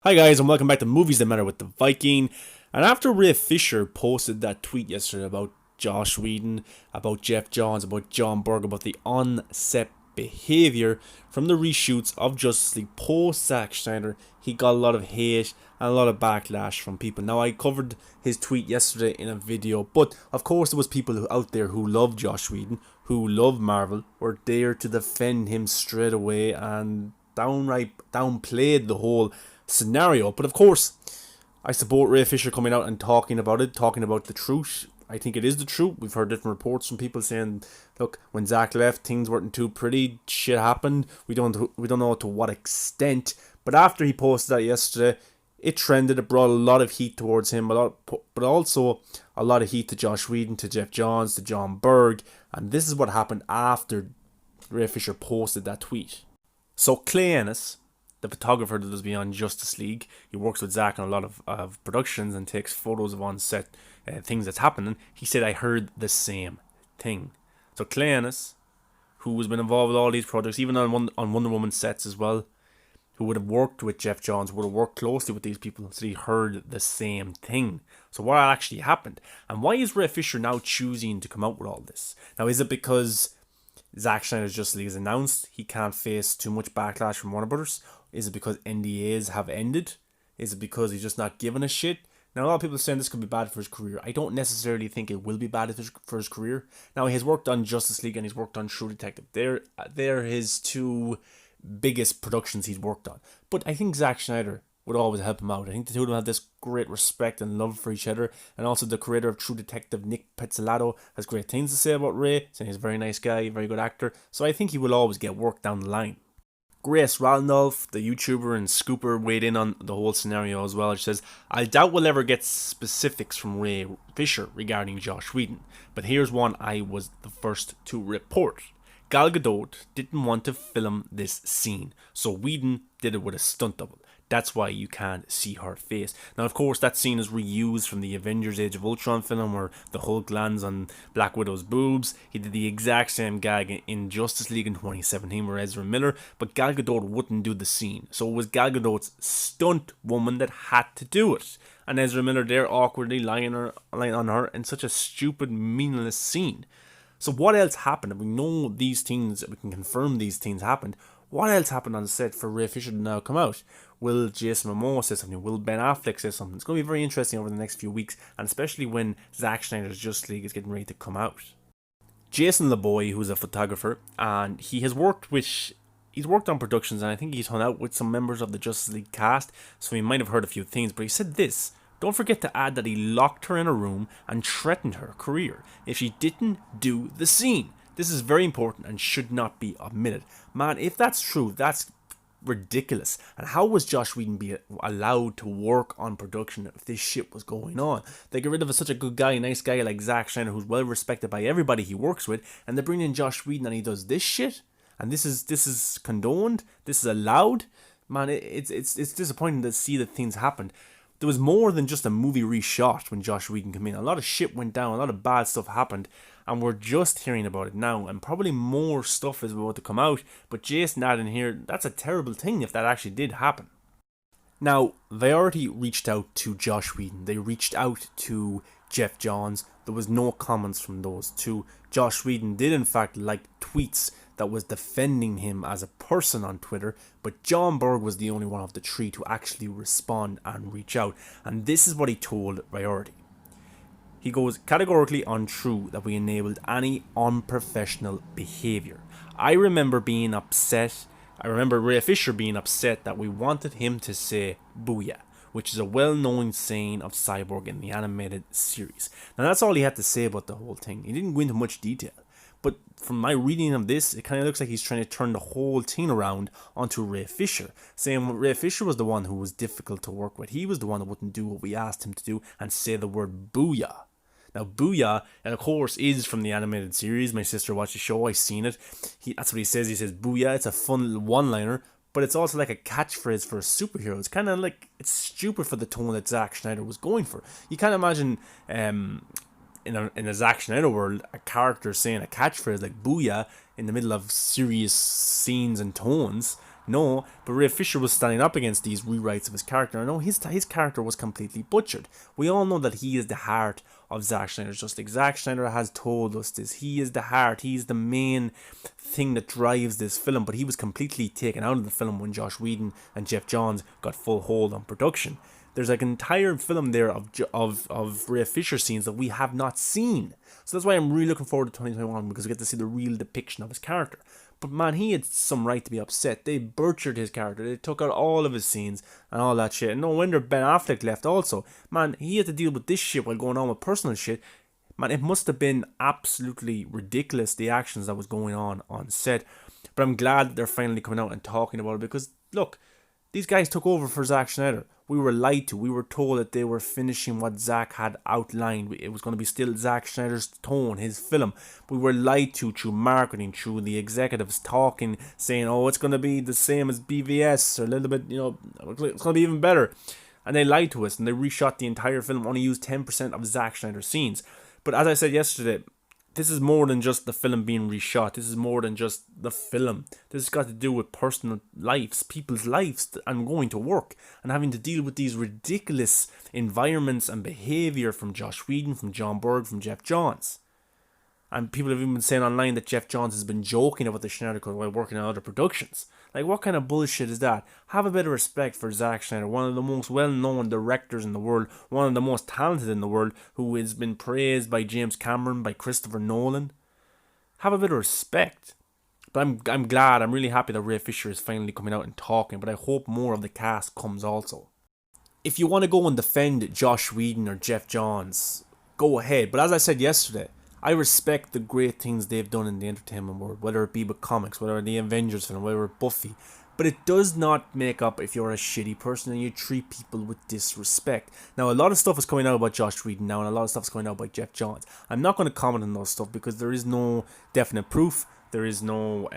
Hi guys, and welcome back to Movies That Matter with the Viking. And after Ray Fisher posted that tweet yesterday about Joss Whedon, about Geoff Johns, about Jon Berg, about the on-set behaviour from the reshoots of Justice League post Zack Snyder, he got a lot of hate and a lot of backlash from people. Now, I covered his tweet yesterday in a video, but of course there was people out there who love Joss Whedon, who love Marvel, were there to defend him straight away and downright downplayed the whole scenario. But of course, I support Ray Fisher coming out and talking about it, talking about the truth. I think it is the truth. We've heard different reports from people saying, look, when Zack left, things weren't too pretty, shit happened. We don't know to what extent. But after he posted that yesterday, it trended. It brought a lot of heat towards him, but also a lot of heat to Joss Whedon, to Geoff Johns, to Jon Berg. And this is what happened after Ray Fisher posted that tweet. So Clay Ennis, the photographer that does Beyond Justice League, he works with Zack on a lot of productions and takes photos of on-set things that's happening. He said, I heard the same thing. So Clay Ennis, who has been involved with all these projects, even on Wonder Woman sets as well, who would have worked with Geoff Johns, would have worked closely with these people, so he heard the same thing. So what actually happened? And why is Ray Fisher now choosing to come out with all this? Now, is it because Zack Snyder's Justice League is announced, he can't face too much backlash from Warner Brothers? Is it because NDAs have ended? Is it because he's just not giving a shit? Now, a lot of people are saying this could be bad for his career. I don't necessarily think it will be bad for his career. Now, he's worked on Justice League and he's worked on True Detective. They're his two biggest productions he's worked on. But I think Zack Snyder would always help him out. I think the two of them have this great respect and love for each other. And also the creator of True Detective, Nick Pizzolatto, has great things to say about Ray, saying he's a very nice guy, a very good actor. So I think he will always get work down the line. Grace Randolph, the YouTuber and scooper, weighed in on the whole scenario as well. She says, I doubt we'll ever get specifics from Ray Fisher regarding Joss Whedon, but here's one I was the first to report. Gal Gadot didn't want to film this scene, so Whedon did it with a stunt double. That's why you can't see her face. Now, of course, that scene is reused from the Avengers Age of Ultron film where the Hulk lands on Black Widow's boobs. He did the exact same gag in Justice League in 2017 with Ezra Miller, but Gal Gadot wouldn't do the scene. So it was Gal Gadot's stunt woman that had to do it. And Ezra Miller there awkwardly lying on her in such a stupid, meaningless scene. So what else happened? If we know these things, we can confirm these things happened. What else happened on the set for Ray Fisher to now come out? Will Jason Momoa say something? Will Ben Affleck say something? It's going to be very interesting over the next few weeks, and especially when Zack Snyder's Justice League is getting ready to come out. Jason LeBoy, who's a photographer, and he's worked on productions, and I think he's hung out with some members of the Justice League cast, so he might have heard a few things, but he said this: don't forget to add that he locked her in a room and threatened her career if she didn't do the scene. This is very important and should not be omitted. Man, if that's true, that's ridiculous. And how was Joss Whedon be allowed to work on production if this shit was going on? They get rid of such a good guy, nice guy like Zack Snyder, who's well respected by everybody he works with, and they bring in Joss Whedon and he does this shit? And this is condoned? This is allowed? Man, it's disappointing to see that things happened. There was more than just a movie reshot when Joss Whedon came in. A lot of shit went down, a lot of bad stuff happened, and we're just hearing about it now, and probably more stuff is about to come out, but Jason adding here, that's a terrible thing if that actually did happen. Now, Variety reached out to Joss Whedon, they reached out to Geoff Johns, there was no comments from those two. Joss Whedon did in fact like tweets that was defending him as a person on Twitter, but Jon Berg was the only one of the three to actually respond and reach out, and this is what he told Variety. He goes, categorically untrue that we enabled any unprofessional behaviour. I remember Ray Fisher being upset that we wanted him to say booyah, which is a well-known saying of Cyborg in the animated series. Now that's all he had to say about the whole thing. He didn't go into much detail. But from my reading of this, it kind of looks like he's trying to turn the whole thing around onto Ray Fisher, saying Ray Fisher was the one who was difficult to work with. He was the one that wouldn't do what we asked him to do and say the word booyah. Now, booyah, and of course, is from the animated series. My sister watched the show, I've seen it. That's what he says. He says booyah. It's a fun one-liner, but it's also like a catchphrase for a superhero. It's kind of like, it's stupid for the tone that Zack Snyder was going for. You can't imagine in a Zack Snyder world, a character saying a catchphrase like booyah in the middle of serious scenes and tones. No, but Ray Fisher was standing up against these rewrites of his character. I know his character was completely butchered. We all know that he is the heart of Zack Snyder's Justice. Zack Snyder has told us this. He is the heart. He's the main thing that drives this film. But he was completely taken out of the film when Joss Whedon and Geoff Johns got full hold on production. There's like an entire film there of Ray Fisher scenes that we have not seen. So that's why I'm really looking forward to 2021, because we get to see the real depiction of his character. But man, he had some right to be upset. They butchered his character. They took out all of his scenes and all that shit. And no wonder Ben Affleck left also. Man, he had to deal with this shit while going on with personal shit. Man, it must have been absolutely ridiculous, the actions that was going on set. But I'm glad that they're finally coming out and talking about it, because, look, these guys took over for Zack Snyder. We were lied to. We were told that they were finishing what Zack had outlined. It was going to be still Zack Snyder's tone, his film. We were lied to through marketing, through the executives talking, saying, oh, it's going to be the same as BVS, or a little bit, it's going to be even better. And they lied to us, and they reshot the entire film, only used 10% of Zack Snyder's scenes. But as I said yesterday, this is more than just the film being reshot. This is more than just the film. This has got to do with personal lives, people's lives, and going to work and having to deal with these ridiculous environments and behaviour from Joss Whedon, from Jon Berg, from Geoff Johns. And people have even been saying online that Geoff Johns has been joking about the Snyder Cut while working on other productions. Like, what kind of bullshit is that? Have a bit of respect for Zack Snyder, one of the most well-known directors in the world, one of the most talented in the world, who has been praised by James Cameron, by Christopher Nolan. Have a bit of respect. But I'm glad, I'm really happy that Ray Fisher is finally coming out and talking, but I hope more of the cast comes also. If you want to go and defend Joss Whedon or Geoff Johns, go ahead. But as I said yesterday, I respect the great things they've done in the entertainment world, whether it be with comics, whether the Avengers film, whether it's Buffy. But it does not make up if you're a shitty person and you treat people with disrespect. Now, a lot of stuff is coming out about Joss Whedon now, and a lot of stuff is coming out by Geoff Johns. I'm not going to comment on those stuff because there is no definite proof. There is no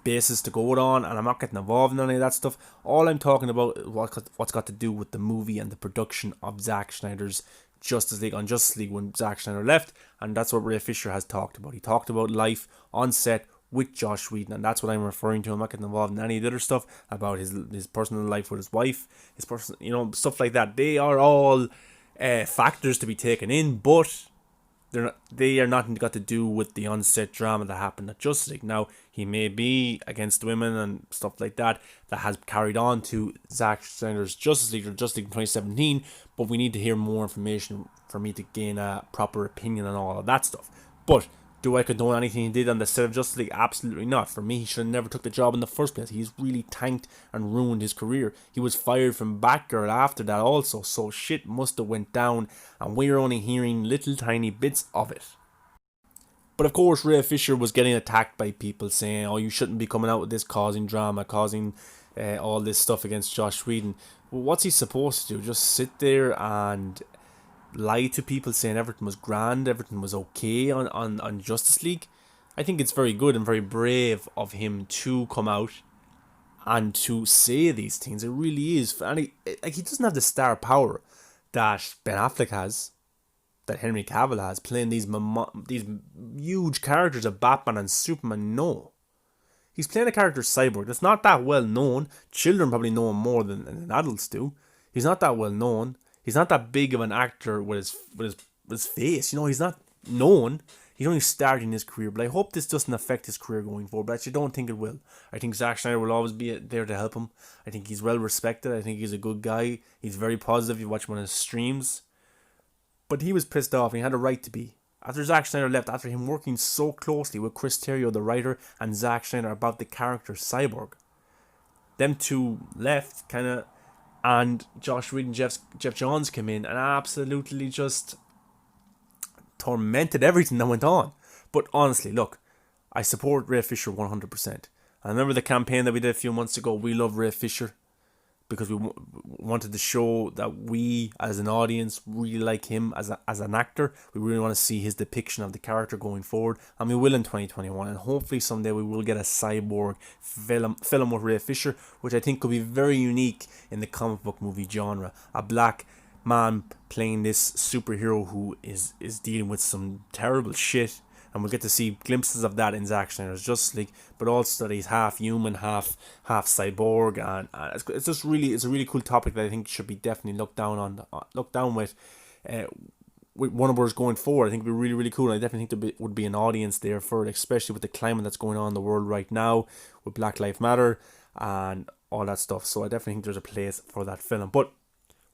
basis to go on, and I'm not getting involved in any of that stuff. All I'm talking about is what's got to do with the movie and the production of Zack Snyder's Justice League, on Justice League when Zack Snyder left, and that's what Ray Fisher has talked about. He talked about life on set with Joss Whedon, and that's what I'm referring to. I'm not getting involved in any of the other stuff about his personal life with his wife, his personal, stuff like that. They are all factors to be taken in, but they are not got to do with the on-set drama that happened at Justice League. Now, he may be against women and stuff like that has carried on to Zack Snyder's Justice League or Justice League in 2017, but we need to hear more information for me to gain a proper opinion on all of that stuff. But do I condone anything he did on the set of Justice League? Absolutely not. For me, he should have never took the job in the first place. He's really tanked and ruined his career. He was fired from Batgirl after that also, so shit must have went down, and we're only hearing little tiny bits of it. But of course, Ray Fisher was getting attacked by people saying, oh, you shouldn't be coming out with this, causing drama, causing all this stuff against Joss Whedon. Well, what's he supposed to do? Just sit there and lie to people saying everything was grand, everything was okay on Justice League? I think it's very good and very brave of him to come out and to say these things. It really is. And he doesn't have the star power that Ben Affleck has, that Henry Cavill has, playing these huge characters of Batman and Superman. No. He's playing a character Cyborg that's not that well known. Children probably know him more than adults do. He's not that well known. He's not that big of an actor with his face. He's not known. He's only starting his career. But I hope this doesn't affect his career going forward. But I actually don't think it will. I think Zack Snyder will always be there to help him. I think he's well respected. I think he's a good guy. He's very positive. You watch one of his streams. But he was pissed off, and he had a right to be. After Zack Snyder left, after him working so closely with Chris Terrio, the writer, and Zack Snyder about the character Cyborg, them two left, and Joss Whedon and Geoff Johns came in and absolutely just tormented everything that went on. But honestly, look, I support Ray Fisher 100%. I remember the campaign that we did a few months ago, We Love Ray Fisher, because we wanted to show that we, as an audience, really like him as an actor. We really want to see his depiction of the character going forward, and we will in 2021. And hopefully someday we will get a Cyborg film with Ray Fisher, which I think could be very unique in the comic book movie genre. A black man playing this superhero who is dealing with some terrible shit, and we'll get to see glimpses of that in Zack Snyder's Justice League, but also that he's half human, half cyborg, and it's just really, it's a really cool topic that I think should be definitely looked down with Warner Bros. Going forward. I think it'd be really, really cool. I definitely think there would be an audience there for it, especially with the climate that's going on in the world right now, with Black Lives Matter and all that stuff. So I definitely think there's a place for that film. But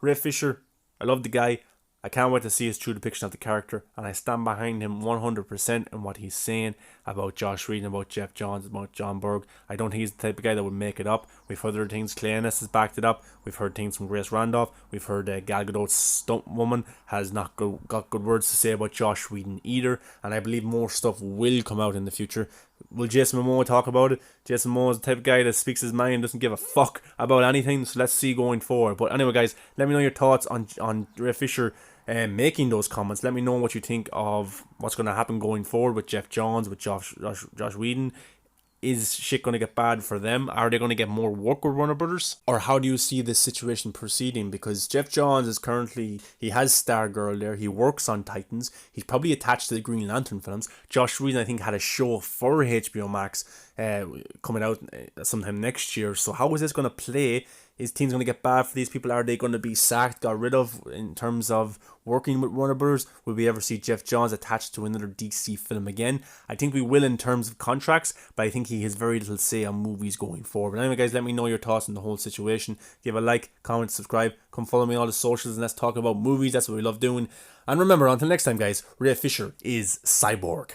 Ray Fisher, I love the guy. I can't wait to see his true depiction of the character, and I stand behind him 100% in what he's saying about Josh Whedon, about Geoff Johns, about John Berg. I don't think he's the type of guy that would make it up. We've heard other things. Clay Ennis has backed it up. We've heard things from Grace Randolph. We've heard Gal Gadot's stunt woman has not got good words to say about Josh Whedon either, and I believe more stuff will come out in the future. Will Jason Momoa talk about it? Jason Momoa is the type of guy that speaks his mind, doesn't give a fuck about anything, so let's see going forward. But anyway, guys, let me know your thoughts on Ray Fisher making those comments. Let me know what you think of what's going to happen going forward with Geoff Johns, with Josh Whedon. Is shit going to get bad for them? Are they going to get more work with Warner Brothers? Or how do you see this situation proceeding? Because Geoff Johns is currently, he has Stargirl there, he works on Titans, he's probably attached to the Green Lantern films. Josh Whedon, I think, had a show for HBO Max coming out sometime next year. So how is this going to play? Is teams going to get bad for these people? Are they going to be sacked, got rid of in terms of working with Warner Bros? Will we ever see Geoff Johns attached to another DC film again? I think we will in terms of contracts, but I think he has very little say on movies going forward. Anyway, guys, let me know your thoughts on the whole situation. Give a like, comment, subscribe. Come follow me on all the socials and let's talk about movies. That's what we love doing. And remember, until next time, guys, Ray Fisher is Cyborg.